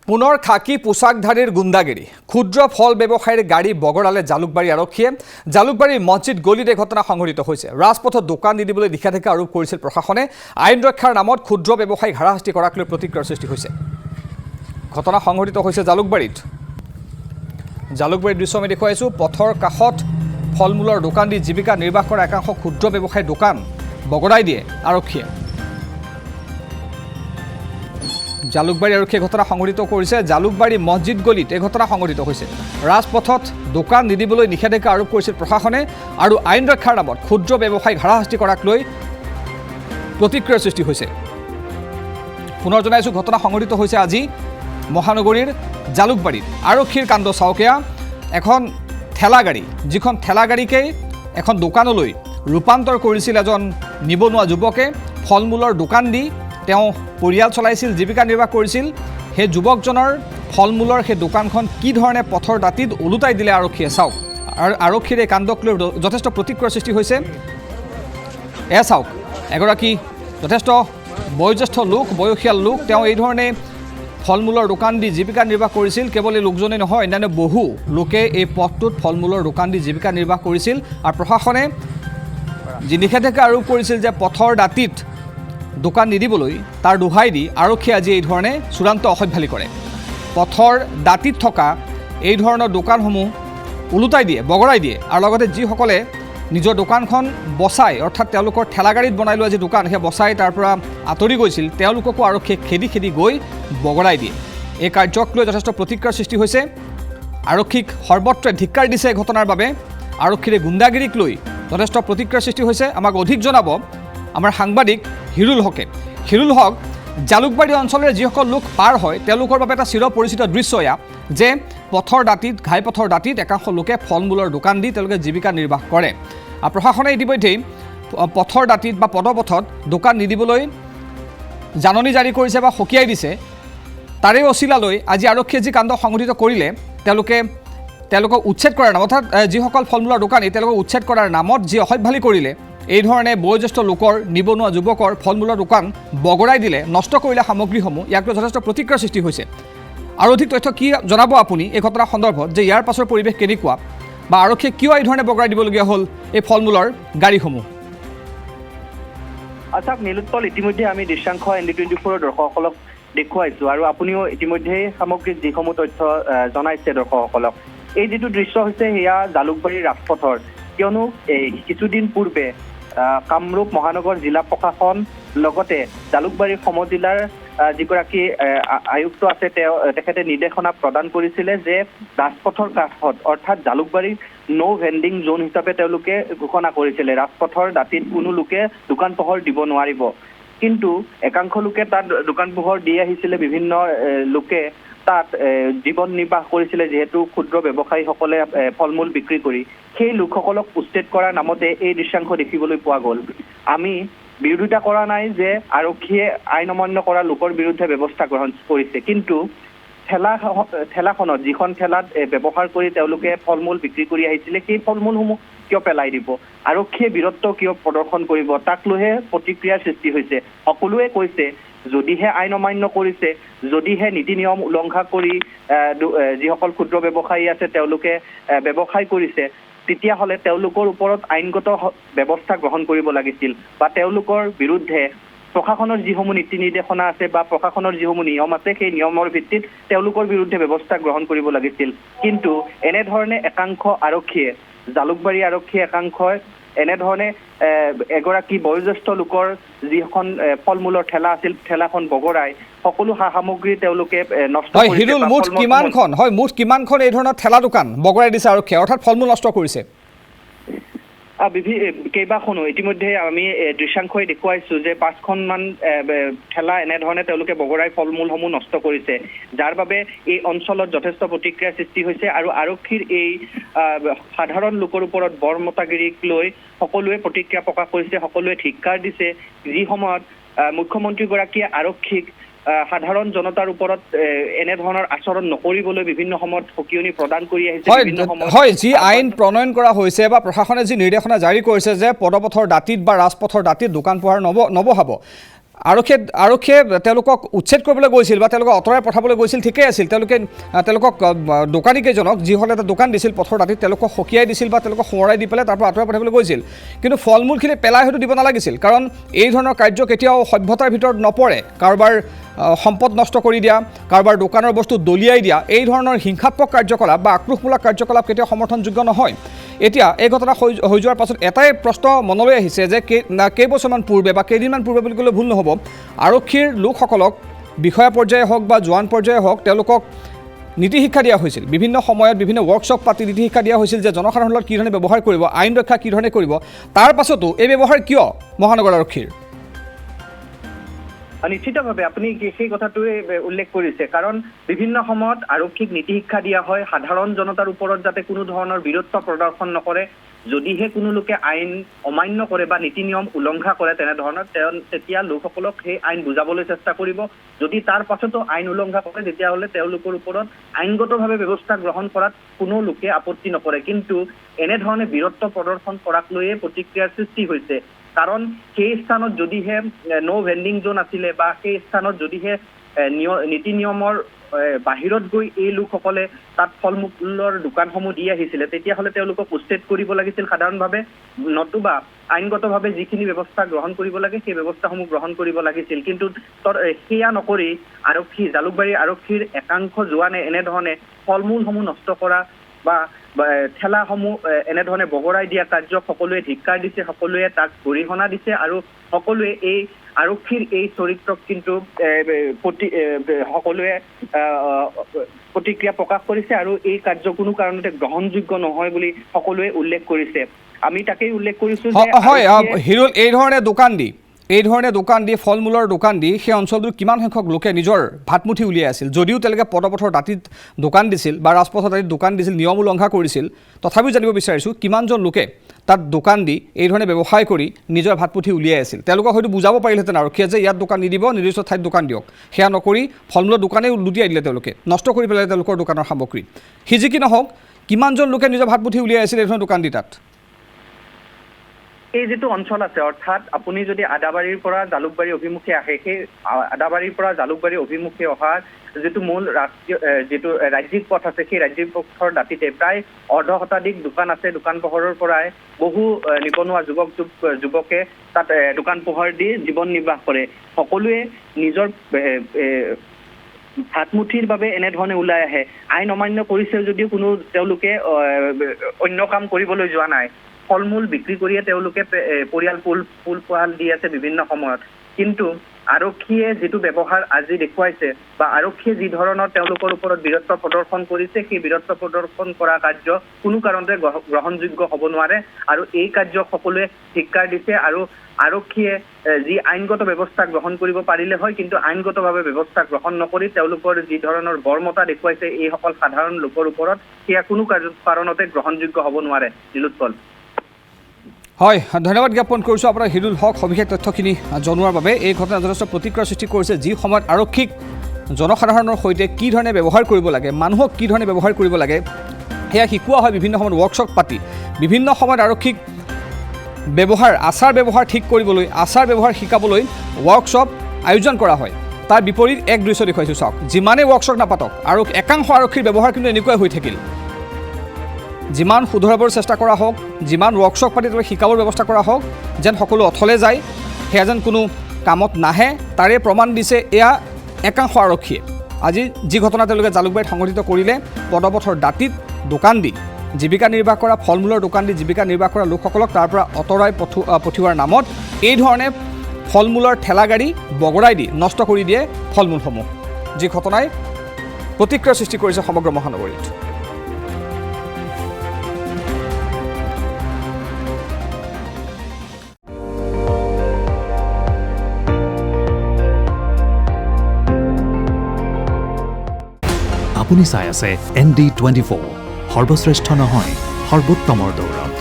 পুনৰ খাকী পোছাকধাৰীৰ গুণ্ডাগিৰি ক্ষুদ্ৰ ফল ব্যৱসায়ীৰ গাড়ী বগৰালে জালুকবাৰী আৰক্ষীয়ে জালুকবাৰীৰ মছজিদ গলিত এই ঘটনা সংঘটিত হৈছে ৰাজপথত দোকান নিদিবলৈ নিষেধাজ্ঞা আৰোপ কৰিছিল প্ৰশাসনে আইন ৰক্ষাৰ নামত ক্ষুদ্ৰ ব্যৱসায়ীক হাৰাশাস্তি কৰাক লৈ প্ৰতিক্ৰিয়াৰ সৃষ্টি হৈছে ঘটনা সংঘটিত হৈছে জালুকবাৰীৰ দৃশ্য আমি দেখুৱাইছোঁ পথৰ কাষত ফলমূলৰ দোকান দি জীৱিকা নিৰ্বাহ কৰা একাংশ ক্ষুদ্ৰ ব্যৱসায়ীৰ দোকান বগৰাই দিয়ে আৰক্ষীয়ে জালুকবাৰী আৰক্ষীয়ে ঘটনা সংঘটিত কৰিছে জালুকবাৰী মছজিদ গলিত এই ঘটনা সংঘটিত হৈছে ৰাজপথত দোকান নিদিবলৈ নিষেধাজ্ঞা আৰোপ কৰিছিল প্ৰশাসনে আৰু আইন ৰক্ষাৰ নামত ক্ষুদ্ৰ ব্যৱসায়ীক হাৰাশাস্তি কৰাক লৈ প্ৰতিক্ৰিয়াৰ সৃষ্টি হৈছে পুনৰ জনাইছোঁ ঘটনা সংঘটিত হৈছে আজি মহানগৰীৰ জালুকবাৰীত আৰক্ষীৰ কাণ্ড চাওকীয়া এখন ঠেলাগাড়ী যিখন ঠেলাগাড়ীকে এখন দোকানলৈ ৰূপান্তৰ কৰিছিল এজন নিবনুৱা যুৱকে ফলমূলৰ দোকান দি তেওঁ পৰিয়াল চলাইছিল জীৱিকা নিৰ্বাহ কৰিছিল সেই যুৱকজনৰ ফলমূলৰ সেই দোকানখন কি ধৰণে পথৰ দাঁতিত ওলোটাই দিলে আৰক্ষীয়ে চাওক আৰু আৰক্ষীৰ এই কাণ্ডক লৈ যথেষ্ট প্ৰতিক্ৰিয়াৰ সৃষ্টি হৈছে এয়া চাওক এগৰাকী যথেষ্ট বয়োজ্যেষ্ঠ লোক বয়সীয়াল লোক তেওঁ এই ধৰণে ফলমূলৰ দোকান দি জীৱিকা নিৰ্বাহ কৰিছিল কেৱল এই লোকজনেই নহয় অন্যান্য বহু লোকে এই পথটোত ফলমূলৰ দোকান দি জীৱিকা নিৰ্বাহ কৰিছিল আৰু প্ৰশাসনে যি নিষেধাজ্ঞা আৰোপ কৰিছিল যে পথৰ দাঁতিত দোকান নিদিবলৈ তাৰ দোহাই দি আৰক্ষীয়ে আজি এই ধৰণে চূড়ান্ত অসভ্যালি কৰে পথৰ দাঁতিত থকা এই ধৰণৰ দোকানসমূহ ওলোটাই দিয়ে বগৰাই দিয়ে আৰু লগতে যিসকলে নিজৰ দোকানখন বচাই অৰ্থাৎ তেওঁলোকৰ ঠেলাগাড়ীত বনাই লোৱা যি দোকান সেই বচাই তাৰ পৰা আঁতৰি গৈছিল তেওঁলোককো আৰক্ষীয়ে খেদি খেদি গৈ বগৰাই দিয়ে এই কাৰ্যক লৈ যথেষ্ট প্ৰতিক্ৰিয়াৰ সৃষ্টি হৈছে আৰক্ষীক সৰ্বত্ৰে ধিক্কাৰ দিছে এই ঘটনাৰ বাবে আৰক্ষীৰ গুণ্ডাগিৰিক লৈ যথেষ্ট প্ৰতিক্ৰিয়াৰ সৃষ্টি হৈছে আমাক অধিক জনাব আমাৰ সাংবাদিক হিৰুল হক জালুকবাৰী অঞ্চলেৰে যিসকল লোক পাৰ হয় তেওঁলোকৰ বাবে এটা চিৰ পৰিচিত দৃশ্য এয়া যে পথৰ দাঁতিত ঘাইপথৰ দাঁতিত একাংশ লোকে ফলমূলৰ দোকান দি তেওঁলোকে জীৱিকা নিৰ্বাহ কৰে আৰু প্ৰশাসনে ইতিমধ্যেই পথৰ দাঁতিত বা পদপথত দোকান নিদিবলৈ জাননী জাৰি কৰিছে বা সকীয়াই দিছে তাৰে অচিলালৈ আজি আৰক্ষীয়ে যি কাণ্ড সংঘটিত কৰিলে তেওঁলোকক উচ্ছেদ কৰাৰ নামত অৰ্থাৎ যিসকল ফলমূলৰ দোকানী তেওঁলোকক উচ্ছেদ কৰাৰ নামত যি অসভ্যালি কৰিলে এই ধৰণে বয়োজ্যেষ্ঠ লোকৰ নিবনুৱা যুৱকৰ ফলমূলৰ দোকান বগৰাই দিলে নষ্ট কৰিলে সামগ্ৰীসমূহ ইয়াক লৈ যথেষ্ট প্ৰতিক্ৰিয়াৰ সৃষ্টি হৈছে আৰু অধিক তথ্য কি জনাব আপুনি এই ঘটনাৰ সন্দৰ্ভত যে ইয়াৰ পাছৰ পৰিৱেশ কেনেকুৱা বা আৰক্ষীয়ে কিয় এই ধৰণে বগৰাই দিবলগীয়া হ'ল এই ফলমূলৰ গাড়ীসমূহ আচ্ছা নীলোৎপল ইতিমধ্যে আমি দৃশ্যাংশ ND24 দৰ্শকসকলক দেখুৱাইছোঁ আৰু আপুনিও ইতিমধ্যে সামগ্ৰিক যিসমূহ তথ্য জনাইছে দৰ্শকসকলক এই যিটো দৃশ্য হৈছে সেয়া জালুকবাৰীৰ ৰাজপথৰ কিয়নো কিছুদিন পূৰ্বে কামৰূপ মহানগৰ জিলা প্ৰশাসন লগতে জালুকবাৰী সমজিলাৰ যিগৰাকী আয়ুক্ত আছে তেখেতে নিৰ্দেশনা প্ৰদান কৰিছিলে যে ৰাজপথৰ কাষত অৰ্থাৎ জালুকবাৰীৰ নো ভেণ্ডিং জোন হিচাপে তেওঁলোকে ঘোষণা কৰিছিলে ৰাজপথৰ দাঁতিত কোনো লোকে দোকান পোহৰ দিব নোৱাৰিব কিন্তু একাংশ লোকে তাত দোকান পোহৰ দি আহিছিলে বিভিন্ন লোকে তাত জীৱন নিৰ্বাহ কৰিছিলে যিহেতু ক্ষুদ্ৰ ব্যৱসায়ীসকলে ফলমূল বিক্ৰী কৰি সেই লোকসকলক উচ্ছেদ কৰাৰ নামতে এই দৃশ্যাংশ দেখিবলৈ পোৱা গ'ল আমি বিৰোধিতা কৰা নাই যে আৰক্ষীয়ে আইন অমান্য কৰা লোকৰ বিৰুদ্ধে ব্যৱস্থা গ্ৰহণ কৰিছে কিন্তু ঠেলাখনত যিখন ঠেলাত ব্যৱহাৰ কৰি তেওঁলোকে ফলমূল বিক্ৰী কৰি আহিছিলে সেই ফলমূলসমূহ কিয় পেলাই দিব আৰক্ষীয়ে বীৰত্ব কিয় প্ৰদৰ্শন কৰিব তাক লৈহে প্ৰতিক্ৰিয়াৰ সৃষ্টি হৈছে সকলোৱে কৈছে যদিহে আইন অমান্য কৰিছে যদিহে নীতি নিয়ম উলংঘা কৰি যিসকল ক্ষুদ্ৰ ব্যৱসায়ী আছে তেওঁলোকে ব্যৱসায় কৰিছে তেতিয়াহ'লে তেওঁলোকৰ ওপৰত আইনগত ব্যৱস্থা গ্ৰহণ কৰিব লাগিছিল বা তেওঁলোকৰ বিৰুদ্ধে প্ৰশাসনৰ যিসমূহ নীতি নিৰ্দেশনা আছে বা প্ৰশাসনৰ যিসমূহ নিয়ম আছে সেই নিয়মৰ ভিত্তিত তেওঁলোকৰ বিৰুদ্ধে ব্যৱস্থা গ্ৰহণ কৰিব লাগিছিল কিন্তু এনেধৰণে একাংশ আৰক্ষীয়ে জালুকবাৰী আৰক্ষীয়ে একাংশই এনেধৰণে এগৰাকী বয়োজ্যেষ্ঠ লোকৰ যিখন ফলমূলৰ ঠেলা আছিল ঠেলাখন বগৰাই সকলো সা সামগ্ৰী তেওঁলোকে নষ্ট কৰিছে হিৰুল মুঠ কিমানখন এই ধৰণৰ ঠেলা দোকান বগৰাই দিছে আৰক্ষীয়ে অৰ্থাৎ ফলমূল নষ্ট কৰিছে কেইবাখনো ইতিমধ্যে আমি দৃশ্যাংশই দেখুৱাইছোঁ যে 5খনমান ঠেলা এনেধৰণে তেওঁলোকে বগৰাই ফলমূলসমূহ নষ্ট কৰিছে যাৰ বাবে এই অঞ্চলত যথেষ্ট প্ৰতিক্ৰিয়াৰ সৃষ্টি হৈছে আৰু আৰক্ষীৰ এই সাধাৰণ লোকৰ ওপৰত বৰমতাগিৰিক লৈ সকলোৱে প্ৰতিক্ৰিয়া প্ৰকাশ কৰিছে সকলোৱে ধিক্কাৰ দিছে যি সময়ত মুখ্যমন্ত্ৰীগৰাকীয়ে আৰক্ষীক সাধাৰণ জনতাৰ ওপৰত এনেধৰণৰ আচৰণ নকৰিবলৈ বিভিন্ন সময়ত সকিয়নি প্ৰদান কৰি আহিছে হয় যি আইন প্ৰণয়ন কৰা হৈছে বা প্ৰশাসনে যি নিৰ্দেশনা জাৰি কৰিছে যে পদপথৰ দাঁতিত বা ৰাজপথৰ দাঁতিত দোকান পোহাৰ নবহাব আৰক্ষীয়ে তেওঁলোকক উচ্ছেদ কৰিবলৈ গৈছিল বা তেওঁলোকক আঁতৰাই পঠাবলৈ গৈছিল, ঠিকেই আছিল। তেওঁলোকক দোকানীকেইজনক যিসকলে এটা দোকান দিছিল পথৰ দাঁতিত, তেওঁলোকক সকীয়াই দিছিল বা তেওঁলোকক সোঁৱৰাই দি পেলাই তাৰ পৰা আঁতৰাই পঠাবলৈ গৈছিল। কিন্তু ফল মূলখিনি পেলাই হয়তো দিব নালাগিছিল, কাৰণ এই ধৰণৰ কাৰ্য কেতিয়াও সভ্যতাৰ ভিতৰত নপৰে। কাৰোবাৰ সম্পদ নষ্ট কৰি দিয়া, কাৰোবাৰ দোকানৰ বস্তু দলিয়াই দিয়া, এই ধৰণৰ হিংসাত্মক কাৰ্যকলাপ বা আক্ৰোশমূলক কাৰ্যকলাপ কেতিয়াও সমৰ্থনযোগ্য নহয়। এতিয়া এই ঘটনা হৈ যোৱাৰ পাছত এটাই প্ৰশ্ন মনলৈ আহিছে যে কেইবছৰমান পূৰ্বে বা কেইদিনমান পূৰ্বে বুলি ক'লে ভুল নহ'ব, আৰক্ষীৰ লোকসকলক বিষয়া পৰ্যায়ে হওক বা জোৱান পৰ্যায়ে হওক তেওঁলোকক নীতি শিক্ষা দিয়া হৈছিল। বিভিন্ন সময়ত বিভিন্ন ৱৰ্কশ্বপ পাতি নীতি শিক্ষা দিয়া হৈছিল যে জনসাধাৰণৰ লগত কি ধৰণে ব্যৱহাৰ কৰিব, আইন ৰক্ষা কি ধৰণে কৰিব। তাৰ পাছতো এই ব্যৱহাৰ কিয় মহানগৰ আৰক্ষীৰ? নিশ্চিতভাৱে আপুনি সেই কথাটোৱে উল্লেখ কৰিছে, কাৰণ বিভিন্ন সময়ত আৰক্ষীক নীতি শিক্ষা দিয়া হয় সাধাৰণ জনতাৰ ওপৰত যাতে কোনো ধৰণৰ বীৰত্ব প্ৰদৰ্শন নকৰে। যদিহে কোনো লোকে আইন অমান্য কৰে বা নীতি নিয়ম উলংঘা কৰে তেনেধৰণৰ, তেতিয়া লোকসকলক সেই আইন বুজাবলৈ চেষ্টা কৰিব। যদি তাৰ পাছতো আইন উলংঘা কৰে তেতিয়াহ'লে তেওঁলোকৰ ওপৰত আইনগতভাৱে ব্যৱস্থা গ্ৰহণ কৰাত কোনো লোকে আপত্তি নকৰে। কিন্তু এনেধৰণে বীৰত্ব প্ৰদৰ্শন কৰাক লৈয়ে প্ৰতিক্ৰিয়াৰ সৃষ্টি হৈছে। কাৰণ সেই স্থানত যদিহে ন' ভেণ্ডিং জ'ন আছিলে বা সেই স্থানত যদিহে নীতি নিয়মৰ বাহিৰত গৈ এই লোকসকলে তাত ফল মূলৰ দোকানসমূহ দি আহিছিলে, তেতিয়াহ'লে তেওঁলোকক উচ্ছেদ কৰিব লাগিছিল সাধাৰণভাৱে, নতুবা আইনগতভাৱে যিখিনি ব্যৱস্থা গ্ৰহণ কৰিব লাগে সেই ব্যৱস্থাসমূহ গ্ৰহণ কৰিব লাগিছিল। কিন্তু সেয়া নকৰি জালুকবাৰী আৰক্ষীৰ একাংশ জোৱানে এনেধৰণে ফল মূলসমূহ নষ্ট কৰা বা ঠেলাসমূহ এনেধৰণে বগৰাই দিয়া কাৰ্যক সকলোৱে ধিক্কাৰ দিছে, সকলোৱে তাক গৰিহণা দিছে আৰু সকলোৱে এই আৰক্ষীৰ এই চৰিত্ৰক কিন্তু সকলোৱে প্ৰতিক্ৰিয়া প্ৰকাশ কৰিছে আৰু এই কাৰ্য কোনো কাৰণতে গ্ৰহণযোগ্য নহয় বুলি সকলোৱে উল্লেখ কৰিছে। আমি তাকেই উল্লেখ কৰিছো যে হয় হিৰুল, এই ধৰণে দোকান দি ফল মূলৰ দোকান দি সেই অঞ্চলটোৰ কিমান সংখ্যক লোকে নিজৰ ভাতমুঠি উলিয়াই আছিল। যদিও তেওঁলোকে পদপথৰ দাঁতিত দোকান দিছিল বা ৰাজপথৰ দাঁতিত দোকান দিছিল, নিয়ম উলংঘা কৰিছিল, তথাপিও জানিব বিচাৰিছোঁ কিমানজন লোকে তাত দোকান দি এই ধৰণে ব্যৱসায় কৰি নিজৰ ভাতমুঠি উলিয়াই আছিল। তেওঁলোকক হয়তো বুজাব পাৰিলেহেঁতেন আৰক্ষীয়ে যে ইয়াত দোকান নিদিব, নিৰ্দিষ্ট ঠাইত দোকান দিয়ক। সেয়া নকৰি ফল মূলৰ দোকানেই লুটিয়াই দিলে, তেওঁলোকে নষ্ট কৰি পেলালে তেওঁলোকৰ দোকানৰ সামগ্ৰী। যি কি নহওক, কিমানজন লোকে নিজৰ ভাতমুঠি উলিয়াই আছিল এই ধৰণৰ দোকান দি তাত? এই যিটো অঞ্চল আছে, অৰ্থাৎ আপুনি যদি আদাবাৰীৰ পৰা জালুকবাৰী অভিমুখে আহে, সেই আদাবাৰীৰ পৰা জালুকবাৰী অভিমুখে অহাৰ যিটো মূল যিটো ৰাজ্যিক পথ আছে, সেই ৰাজ্যিক পথৰ দাঁতিতে প্ৰায় অৰ্ধ শতাধিক দোকান আছে। দোকান পোহৰৰ পৰাই বহু নিবনুৱা যুৱকে তাত দোকান পোহৰ দি জীৱন নিৰ্বাহ কৰে। সকলোৱে নিজৰ ভাতমুঠিৰ বাবে এনেধৰণে ওলাই আহে। আইন অমান্য কৰিছে যদিও কোনো তেওঁলোকে অন্য কাম কৰিবলৈ যোৱা নাই। ফল মূল বিক্ৰী কৰিয়ে তেওঁলোকে পৰিয়াল পোহপাল দি আছে বিভিন্ন সময়ত। কিন্তু আৰক্ষীয়ে যিটো ব্যৱহাৰ আজি দেখুৱাইছে বা আৰক্ষীয়ে যি ধৰণৰ তেওঁলোকৰ ওপৰত বীৰত্ব প্ৰদৰ্শন কৰিছে, সেই বীৰত্ব প্ৰদৰ্শন কৰা কাৰ্য কোনো কাৰণতে গ্ৰহণযোগ্য হ'ব নোৱাৰে আৰু এই কাৰ্যক সকলোৱে ধিক্কাৰ দিছে। আৰু আৰক্ষীয়ে যি আইনগত ব্যৱস্থা গ্ৰহণ কৰিব পাৰিলে হয়, কিন্তু আইনগতভাৱে ব্যৱস্থা গ্ৰহণ নকৰি তেওঁলোকৰ যি ধৰণৰ বৰ্মতা দেখুৱাইছে এইসকল সাধাৰণ লোকৰ ওপৰত, সেয়া কোনো কাৰণতে গ্ৰহণযোগ্য হ'ব নোৱাৰে। নীলোৎপল। হয়, ধন্যবাদ জ্ঞাপন কৰিছোঁ আপোনাৰ হিৰুল হক সবিশেষ তথ্যখিনি জনোৱাৰ বাবে। এই ঘটনা যথেষ্ট প্ৰতিক্ৰিয়াৰ সৃষ্টি কৰিছে। যি সময়ত আৰক্ষীক জনসাধাৰণৰ সৈতে কি ধৰণে ব্যৱহাৰ কৰিব লাগে, মানুহক কি ধৰণে ব্যৱহাৰ কৰিব লাগে, সেয়া শিকোৱা হয় বিভিন্ন সময়ত ৱৰ্কশ্বপ পাতি। বিভিন্ন সময়ত আৰক্ষীক আচাৰ ব্যৱহাৰ ঠিক কৰিবলৈ, আচাৰ ব্যৱহাৰ শিকাবলৈ ৱৰ্কশ্বপ আয়োজন কৰা হয়। তাৰ বিপৰীত এক দৃশ্য দেখুৱাইছোঁ চাওক। যিমানেই ৱৰ্কশ্বপ নাপাতক আৰু একাংশ আৰক্ষীৰ ব্যৱহাৰ কিন্তু এনেকুৱাই হৈ থাকিল। যিমান শুধৰাবৰ চেষ্টা কৰা হওক, যিমান ৱৰ্কশ্বপ পাতি তেওঁলোকে শিকাবৰ ব্যৱস্থা কৰা হওক, যেন সকলো অথলে যায়, সেয়া যেন কোনো কামত নাহে, তাৰে প্ৰমাণ দিছে এয়া একাংশ আৰক্ষীয়ে। আজি যি ঘটনা তেওঁলোকে জালুকবাৰীত সংঘটিত কৰিলে, পদপথৰ দাঁতিত দোকান দি জীৱিকা নিৰ্বাহ কৰা, ফল মূলৰ দোকান দি জীৱিকা নিৰ্বাহ কৰা লোকসকলক তাৰ পৰা আঁতৰাই পঠিওৱাৰ নামত এই ধৰণে ফল মূলৰ ঠেলা গাড়ী বগৰাই দি নষ্ট কৰি দিয়ে ফল মূলসমূহ। যি ঘটনাই প্ৰতিক্ৰিয়াৰ সৃষ্টি কৰিছে সমগ্ৰ মহানগৰীত। আপুনি চাই আছে ND24, সৰ্বশ্ৰেষ্ঠ নহয়, সৰ্বোত্তমৰ দৌৰত।